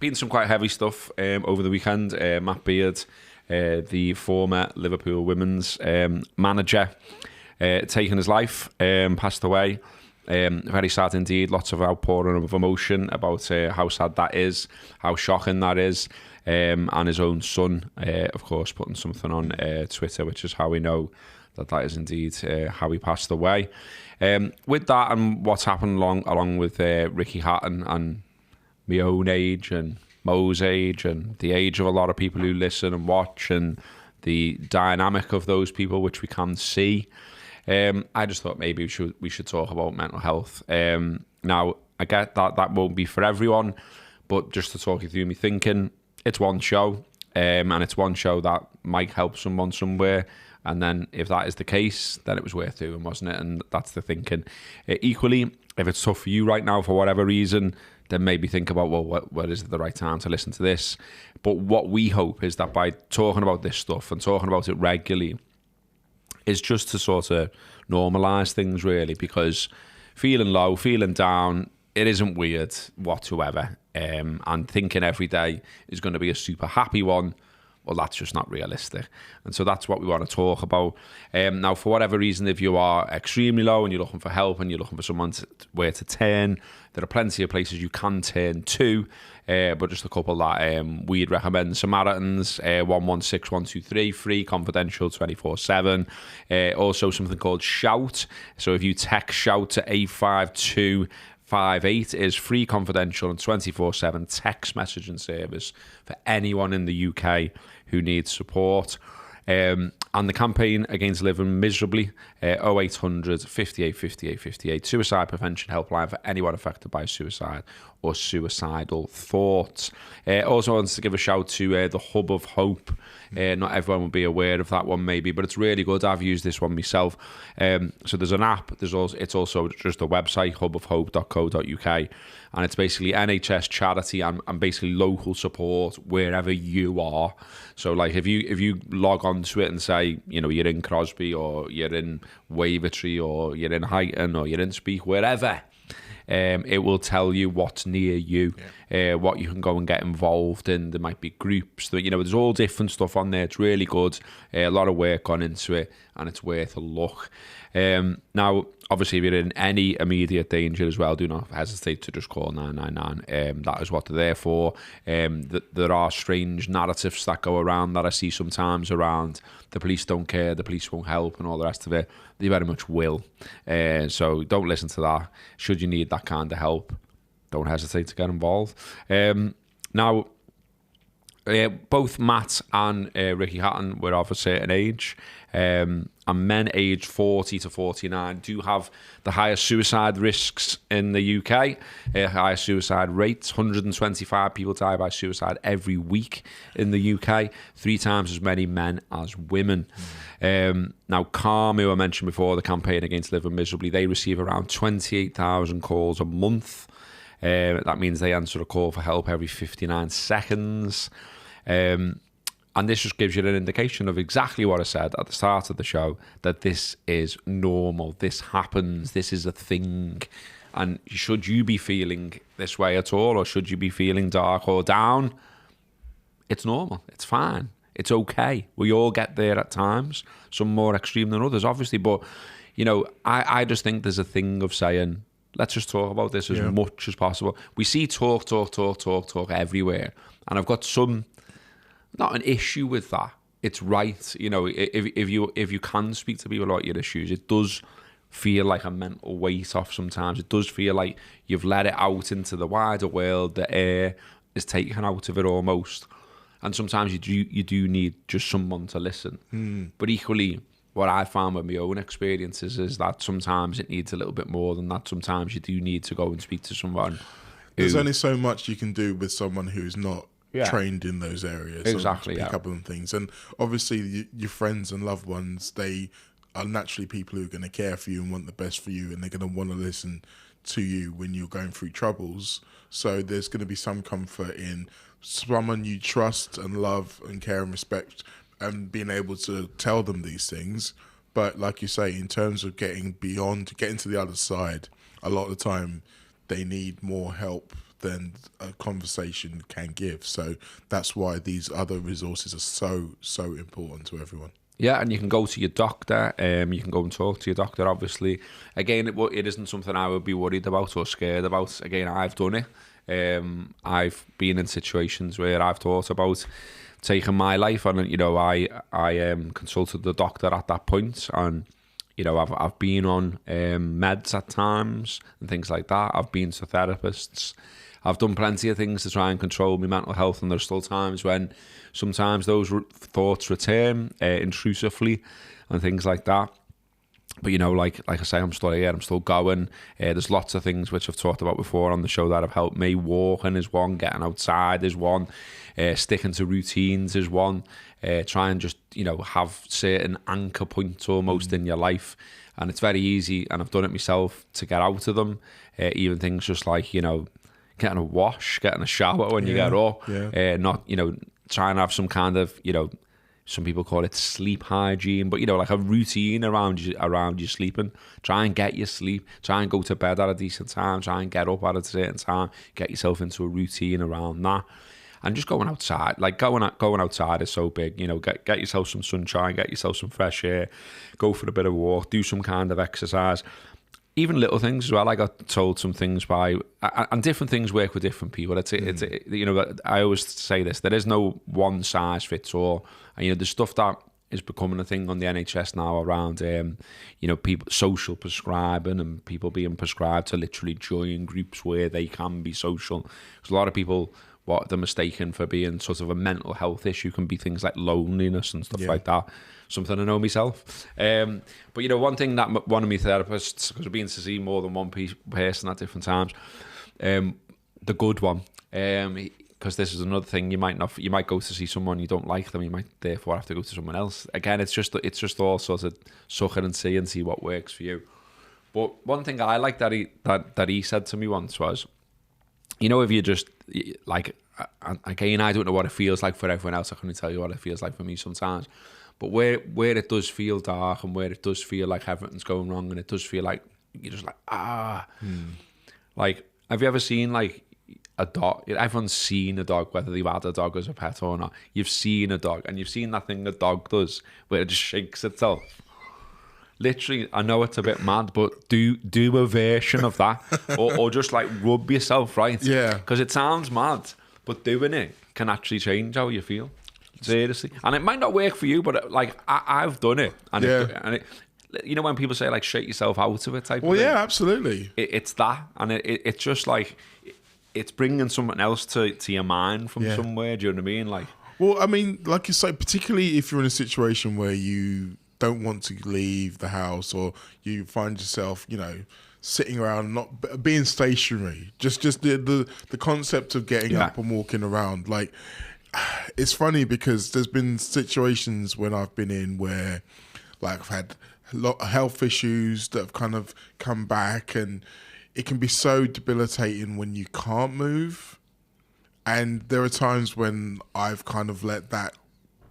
been some quite heavy stuff over the weekend. Matt Beard, the former Liverpool women's manager, taken his life, passed away. Very sad indeed. Lots of outpouring of emotion about how sad that is, how shocking that is. And his own son, of course, putting something on Twitter, which is how we know that is indeed how he passed away. With that and what's happened along with Ricky Hatton and my own age and Mo's age and the age of a lot of people who listen and watch and the dynamic of those people, which we can see, I just thought maybe we should talk about mental health. Now, I get that won't be for everyone, but just to talk you through me thinking, it's one show, and it's one show that might help someone somewhere. And then if that is the case, then it was worth doing, wasn't it? And that's the thinking. Equally, if it's tough for you right now for whatever reason, then maybe think about, well, what is the right time to listen to this? But what we hope is that by talking about this stuff and talking about it regularly is just to sort of normalise things, really, because feeling low, feeling down, it isn't weird whatsoever. And thinking every day is going to be a super happy one, well, that's just not realistic. And so that's what we want to talk about. Now, for whatever reason, if you are extremely low and you're looking for help and you're looking for someone where to turn, there are plenty of places you can turn to, but just a couple that we'd recommend. Samaritans, 116123, free, confidential, 24/7. Also something called Shout. So if you text Shout to 85258, is free, confidential and 24/7 text messaging service for anyone in the UK who needs support. And the campaign Against Living Miserably, 0800 58 58 58, suicide prevention helpline for anyone affected by suicide or suicidal thoughts. Also wants to give a shout to the Hub of Hope. Not everyone will be aware of that one maybe, but it's really good. I've used this one myself. So there's an app, it's also just a website, hubofhope.co.uk, and it's basically NHS charity and basically local support wherever you are. So like if you log on to it and say, you know, you're in Crosby or you're in Wavertree or you're in Huyton or you're in Speak, wherever, it will tell you what's near you, what you can go and get involved in. There might be groups that, you know, there's all different stuff on there. It's really good. A lot of work gone into it, and it's worth a look. Now, obviously, if you're in any immediate danger as well, do not hesitate to just call 999. That is what they're there for. There are strange narratives that go around that I see sometimes around the police don't care, the police won't help, and all the rest of it. They very much will. So don't listen to that. Should you need that kind of help, don't hesitate to get involved. Now, both Matt and Ricky Hatton were of a certain age, and men aged 40 to 49 do have the highest suicide risks in the UK, highest suicide rates. 125 people die by suicide every week in the UK, 3 times as many men as women. Now, Calm, who I mentioned before, the campaign Against Living Miserably, they receive around 28,000 calls a month. That means they answer a call for help every 59 seconds. And this just gives you an indication of exactly what I said at the start of the show, that this is normal, this happens, this is a thing. And should you be feeling this way at all, or should you be feeling dark or down, it's normal, it's fine, it's okay. We all get there at times, some more extreme than others, obviously. But, you know, I just think there's a thing of saying, let's just talk about this as much as possible. We see talk everywhere. And I've got not an issue with that. It's right. You know, if you can speak to people about your issues, it does feel like a mental weight off sometimes. It does feel like you've let it out into the wider world. The air is taken out of it almost. And sometimes you do need just someone to listen. But equally, what I found with my own experiences is that sometimes it needs a little bit more than that. Sometimes you do need to go and speak to someone. There's only so much you can do with someone who's not trained in those areas. Exactly. Pick up on things. And obviously your friends and loved ones, they are naturally people who are going to care for you and want the best for you, and they're going to want to listen to you when you're going through troubles. So there's going to be some comfort in someone you trust and love and care and respect, and being able to tell them these things. But like you say, in terms of getting to the other side, a lot of the time they need more help than a conversation can give. So that's why these other resources are so important to everyone. Yeah, and you can go to your doctor. You can go and talk to your doctor, obviously. Again, it isn't something I would be worried about or scared about. Again, I've done it. I've been in situations where I've thought about taking my life, and I consulted the doctor at that point, and I've been on meds at times and things like that. I've been to therapists. I've done plenty of things to try and control my mental health, and there's still times when sometimes those thoughts return intrusively and things like that. But like I say, I'm still here, I'm still going. There's lots of things which I've talked about before on the show that have helped me. Walking is one, getting outside is one, sticking to routines is one. Try and just, have certain anchor points almost in your life. And it's very easy, and I've done it myself, to get out of them. Even things just like, getting a wash, getting a shower when you get up. Not, trying to have some kind of, some people call it sleep hygiene, but like a routine around you sleeping. Try and get your sleep. Try and go to bed at a decent time. Try and get up at a certain time. Get yourself into a routine around that, and just going outside. Like going outside is so big. Get yourself some sunshine. Get yourself some fresh air. Go for a bit of walk. Do some kind of exercise. Even little things as well. I got told some things and different things work with different people. I always say this: there is no one size fits all. And the stuff that is becoming a thing on the NHS now around, people social prescribing and people being prescribed to literally join groups where they can be social. Because a lot of people, what they're mistaken for being sort of a mental health issue can be things like loneliness and stuff like that. Something I know myself. But one thing that one of my therapists, because I've been to see more than one person at different times, the good one, because this is another thing, you might go to see someone, you don't like them, you might therefore have to go to someone else. Again, it's just all sort of suck it and see what works for you. But one thing I like that he said to me once was, if you just like, again, I don't know what it feels like for everyone else. I couldn't tell you what it feels like for me sometimes. But where it does feel dark and where it does feel like everything's going wrong and it does feel like you're just like, Like, have you ever seen like a dog? Everyone's seen a dog, whether they've had a dog as a pet or not. You've seen a dog, and you've seen that thing the dog does where it just shakes itself. Literally, I know it's a bit mad, but do a version of that, or just like rub yourself, right? Yeah. Because it sounds mad, but doing it can actually change how you feel. Seriously. And it might not work for you, but like I've done it. And it, when people say like shake yourself out of it type of thing. Yeah, absolutely. It's that. And it's just like, it's bringing something else to your mind from somewhere. Do you know what I mean? Like, well, I mean, like you say, particularly if you're in a situation where you don't want to leave the house, or you find yourself, sitting around, not being stationary, just the concept of getting up and walking around, like, it's funny because there's been situations when I've been in where, like, I've had a lot of health issues that have kind of come back, and it can be so debilitating when you can't move. And there are times when I've kind of let that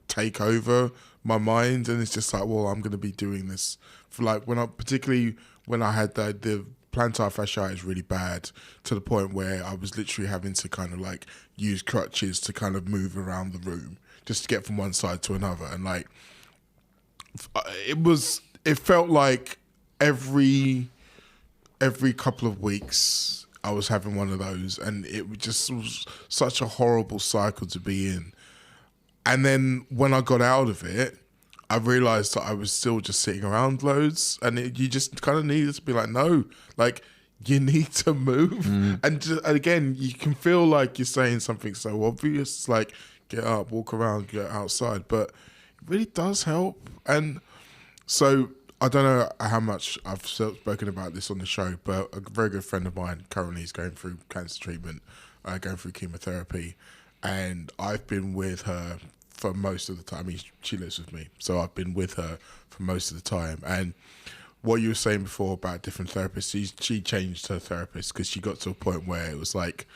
take over my mind, and it's just like, well, I'm going to be doing this for like particularly when I had the plantar fasciitis really bad, to the point where I was literally having to kind of like use crutches to kind of move around the room just to get from one side to another. And like, it felt like every couple of weeks I was having one of those, and it just was such a horrible cycle to be in. And then when I got out of it, I realised that I was still just sitting around loads, and you just kind of needed to be like, no, like, you need to move. And again, you can feel like you're saying something so obvious, like get up, walk around, get outside, but it really does help. And so I don't know how much I've spoken about this on the show, but a very good friend of mine currently is going through cancer treatment, going through chemotherapy, and I've been with her for most of the time. I mean, she lives with me, so I've been with her for most of the time. And what you were saying before about different therapists, she changed her therapist because she got to a point where it was like,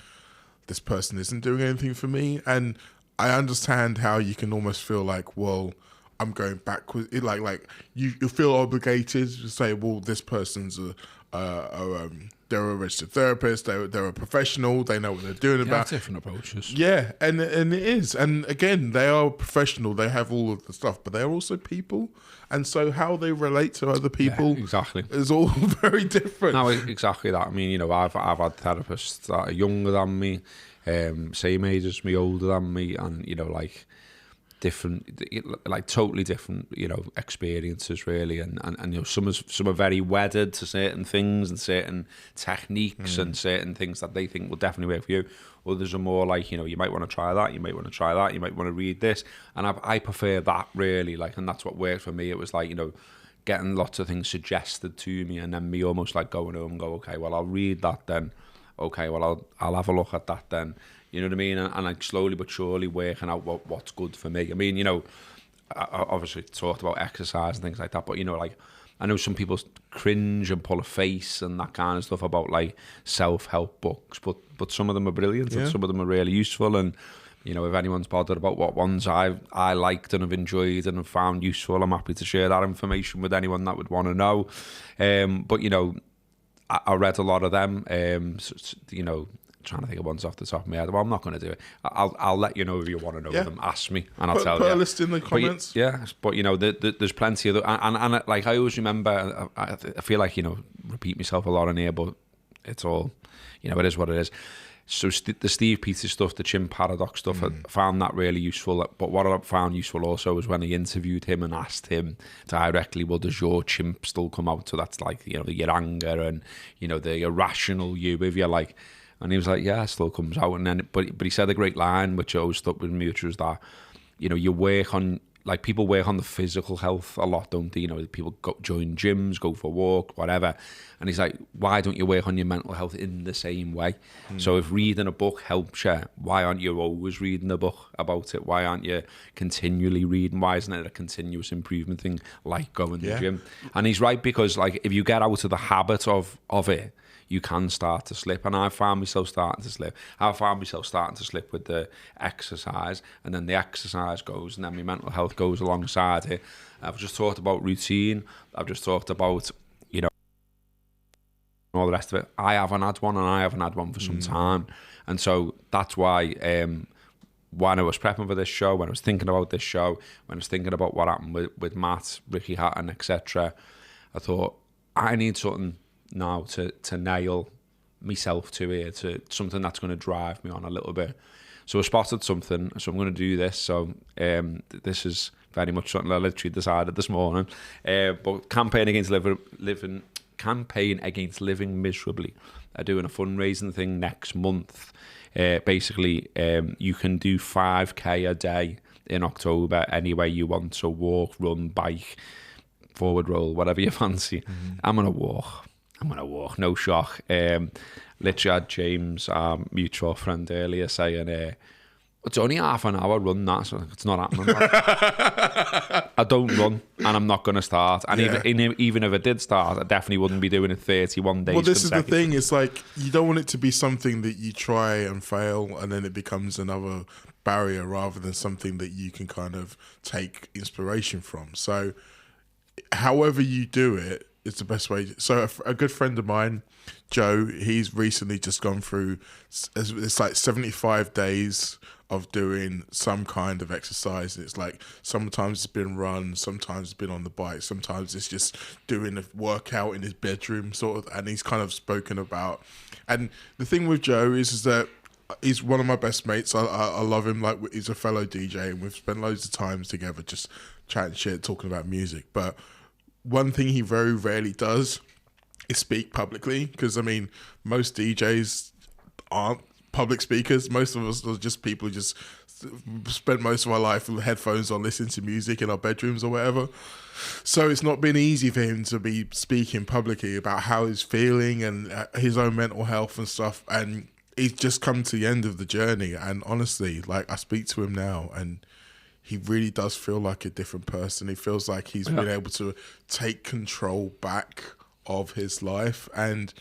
this person isn't doing anything for me. And I understand how you can almost feel like, well, I'm going backwards. Like you feel obligated to say, well, this person's they're a registered therapist, they're a professional, they know what they're doing about different approaches. Yeah, and it is. And again, they are professional, they have all of the stuff, but they're also people. And so how they relate to other people exactly is all very different. No, exactly that. I mean, you know, I've had therapists that are younger than me, same age as me, older than me, and, you know, like different, like totally different, you know, experiences really, and you know, some are very wedded to certain things and certain techniques and certain things that they think will definitely work for you. Others are more like, you know, you might want to try that, you might want to try that, you might want to read this, and I prefer that really, like, and that's what worked for me. It was like, you know, getting lots of things suggested to me, and then me almost like going home and go, okay, well, I'll read that then, okay, well, I'll have a look at that then. You know what I mean? And like slowly but surely working out what's good for me. I mean, you know, I obviously talked about exercise and things like that, but, you know, like, I know some people cringe and pull a face and that kind of stuff about like self-help books, but some of them are brilliant and some of them are really useful. And, you know, if anyone's bothered about what ones I liked and have enjoyed and have found useful, I'm happy to share that information with anyone that would want to know. But, you know, I read a lot of them, you know, trying to think of ones off the top of my head. Well, I'm not going to do it. I'll let you know if you want to know them. Ask me, and I'll tell you. Put a list in the comments. But you know, there's plenty of and like I always remember. I feel like, you know, repeat myself a lot in here, but it's all, you know, it is what it is. So the Steve Peters stuff, the chimp paradox stuff, I found that really useful. But what I found useful also was when I interviewed him and asked him directly, well, does your chimp still come out? So that's like, you know, your anger and, you know, the irrational you, if you like. And he was like, yeah, it still comes out. And then, but he said a great line, which always stuck with me, which was that, you know, you work on, like, people work on the physical health a lot, don't they? You know, people join gyms, go for a walk, whatever. And he's like, why don't you work on your mental health in the same way? So if reading a book helps you, why aren't you always reading a book about it? Why aren't you continually reading? Why isn't it a continuous improvement thing, like going to the gym? And he's right, because, like, if you get out of the habit of it, you can start to slip. And I found myself starting to slip. I found myself starting to slip with the exercise, and then the exercise goes, and then my mental health goes alongside it. I've just talked about routine. I've just talked about, you know, all the rest of it. I haven't had one for some time. And so that's why when I was prepping for this show, when I was thinking about this show, when I was thinking about what happened with Matt, Ricky Hatton, etc., I thought, I need something now to nail myself to here, to something that's going to drive me on a little bit. So I spotted something, so I'm going to do this. So this is very much something I literally decided this morning. But Campaign Against Living Miserably are doing a fundraising thing next month. Basically, you can do 5k a day in October any way you want. So walk, run, bike, forward roll, whatever you fancy. I'm going to walk, no shock. Literally had James, our mutual friend, earlier saying, it's only half an hour run, that, so it's not happening. I don't run, and I'm not going to start. And even if I did start, I definitely wouldn't be doing it 31 days. Well, this is the thing. It's like, you don't want it to be something that you try and fail, and then it becomes another barrier rather than something that you can kind of take inspiration from. So however you do it, it's the best way. So a good friend of mine, Joe, he's recently just gone through, it's like 75 days of doing some kind of exercise. It's like, sometimes it's been run, sometimes it's been on the bike, sometimes it's just doing a workout in his bedroom sort of. And he's kind of spoken about, and the thing with Joe is that he's one of my best mates. I love him. Like, he's a fellow DJ, and we've spent loads of times together just chatting shit, talking about music. But one thing he very rarely does is speak publicly, because, I mean, most DJs aren't public speakers. Most of us are just people who just spend most of our life with headphones on, listening to music in our bedrooms or whatever. So it's not been easy for him to be speaking publicly about how he's feeling and his own mental health and stuff. And he's just come to the end of the journey. And honestly, like, I speak to him now, and he really does feel like a different person. He feels like he's been able to take control back of his life. And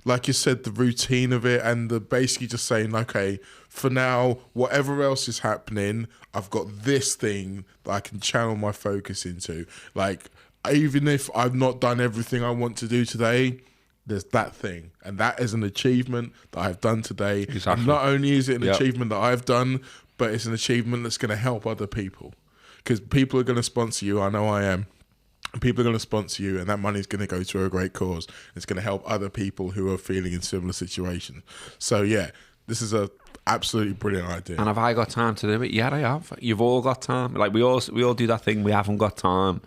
like you said, the routine of it, and the basically just saying, okay, for now, whatever else is happening, I've got this thing that I can channel my focus into. Like, even if I've not done everything I want to do today, there's that thing, and that is an achievement that I've done today. Exactly. And not only is it an achievement that I've done, but it's an achievement that's going to help other people, because people are going to sponsor you. I know I am. People are going to sponsor you, and that money is going to go to a great cause. It's going to help other people who are feeling in similar situations. So yeah, this is a absolutely brilliant idea. And have I got time to do it? Yeah, I have. You've all got time. Like we all do that thing. We haven't got time.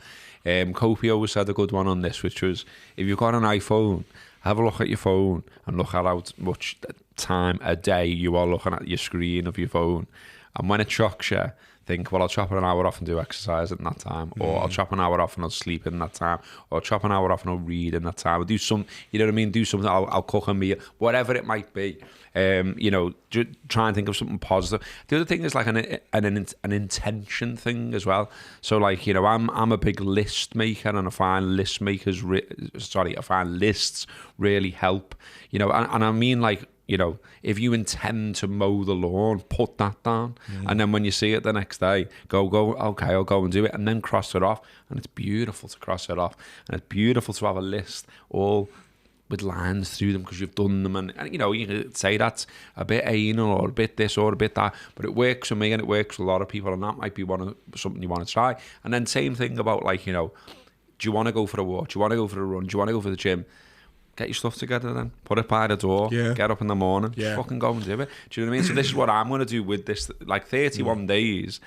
Kofi always said a good one on this, which was, if you've got an iPhone, have a look at your phone and look at how much time a day you are looking at your screen of your phone. And when it shocks you, think, well, I'll chop an hour off and do exercise in that time, or I'll chop an hour off and I'll sleep in that time, or I'll chop an hour off and I'll read in that time, or do some, you know what I mean, do something, I'll cook a meal, whatever it might be. You know, try and think of something positive. The other thing is like an intention thing as well. So like, you know, I'm a big list maker, and I find I find lists really help. You know, and I mean, like, you know, if you intend to mow the lawn, put that down, and then when you see it the next day, go, okay, I'll go and do it, and then cross it off. And it's beautiful to cross it off, and it's beautiful to have a list all with lines through them because you've done them, and you know, you could say that's a bit anal or a bit this or a bit that, but it works for me and it works for a lot of people, and that might be something you want to try. And then same thing about, like, you know, do you want to go for a walk? Do you want to go for a run? Do you want to go for the gym? Get your stuff together then. Put it by the door. Yeah. Get up in the morning. Yeah. Fucking go and do it. Do you know what I mean? So this is what I'm going to do with this. Like 31 days,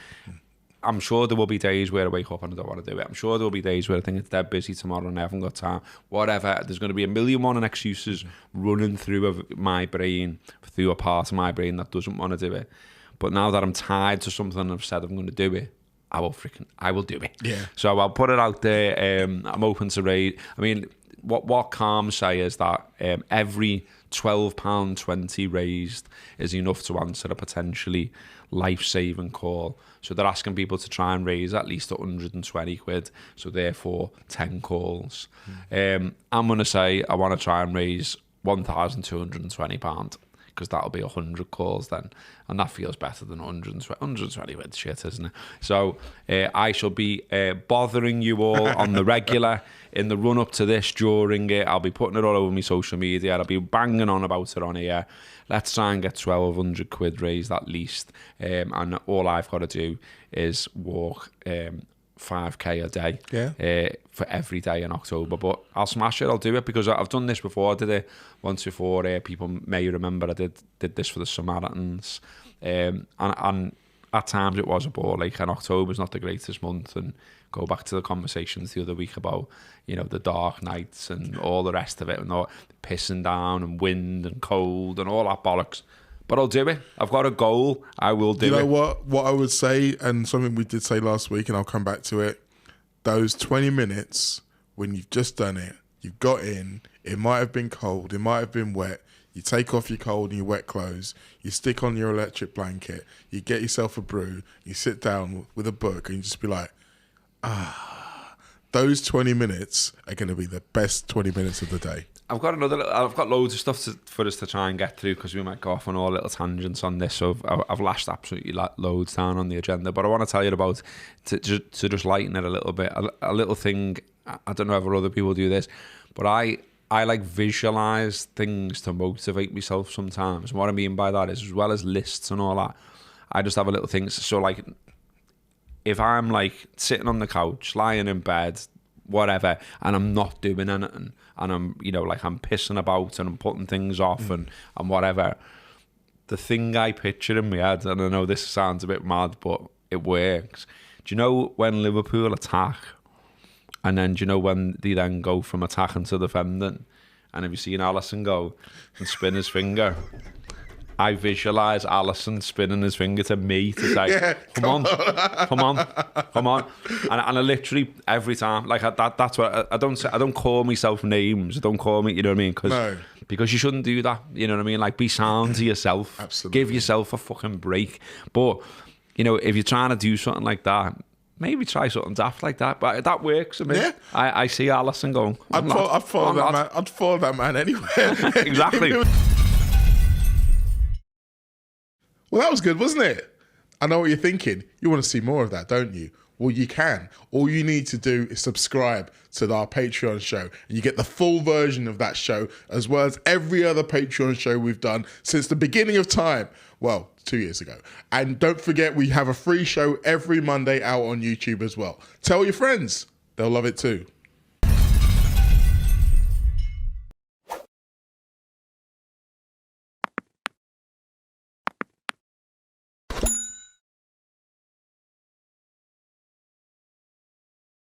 I'm sure there will be days where I wake up and I don't want to do it. I'm sure there will be days where I think it's dead busy tomorrow and I haven't got time. Whatever. There's going to be a million and one excuses running through my brain, through a part of my brain that doesn't want to do it. But now that I'm tied to something and I've said I'm going to do it, I will do it. Yeah. So I'll put it out there. I'm open to raise. I mean, what Calm say is that every £12.20 raised is enough to answer a potentially life-saving call. So they're asking people to try and raise at least 120 quid. So therefore, 10 calls. I'm going to say I want to try and raise £1,220, because that'll be 100 calls then. And that feels better than 120 quid shit, isn't it? So I shall be bothering you all on the regular in the run-up to this, during it. I'll be putting it all over my social media. I'll be banging on about it on here. Let's try and get 1,200 quid raised at least. And all I've got to do is walk 5k a day for every day in October. But I'll smash it. I'll do it, because I've done this before. I did it once before. People may remember I did this for the Samaritans. And at times it was a bore. Like, and October's not the greatest month, and go back to the conversations the other week about, you know, the dark nights and all the rest of it, and all pissing down and wind and cold and all that bollocks. But I'll do it. I've got a goal. I will do it. You know what I would say, and something we did say last week, and I'll come back to it, those 20 minutes when you've just done it, you've got in, it might have been cold, it might have been wet, you take off your cold and your wet clothes, you stick on your electric blanket, you get yourself a brew, you sit down with a book, and you just be like, those 20 minutes are going to be the best 20 minutes of the day. I've got loads of stuff for us to try and get through, because we might go off on all little tangents on this. So I've lashed absolutely loads down on the agenda. But I want to tell you about, to just lighten it a little bit, a little thing. I don't know if other people do this, but I like visualize things to motivate myself sometimes. And what I mean by that is, as well as lists and all that, I just have a little thing. So like, if I'm like sitting on the couch, lying in bed, whatever, and I'm not doing anything, and I'm, you know, like I'm pissing about and I'm putting things off and whatever, the thing I picture in my head, and I know this sounds a bit mad, but it works. Do you know when Liverpool attack, and then do you know when they then go from attacking to defending, and have you seen Alisson go and spin his finger? I visualise Alisson spinning his finger to me to say, come on. And I literally, every time, like that's what I don't call myself names. I don't call me, you know what I mean? Because you shouldn't do that. You know what I mean? Like, be sound to yourself. Absolutely. Give yourself a fucking break. But, you know, if you're trying to do something like that, maybe try something daft like that. But that works for me. Yeah. I see Alisson going, I'd follow that man anywhere. Exactly. Well, that was good, wasn't it? I know what you're thinking. You want to see more of that, don't you? Well, you can. All you need to do is subscribe to our Patreon show, and you get the full version of that show, as well as every other Patreon show we've done since the beginning of time. Well, 2 years ago. And don't forget, we have a free show every Monday out on YouTube as well. Tell your friends. They'll love it too.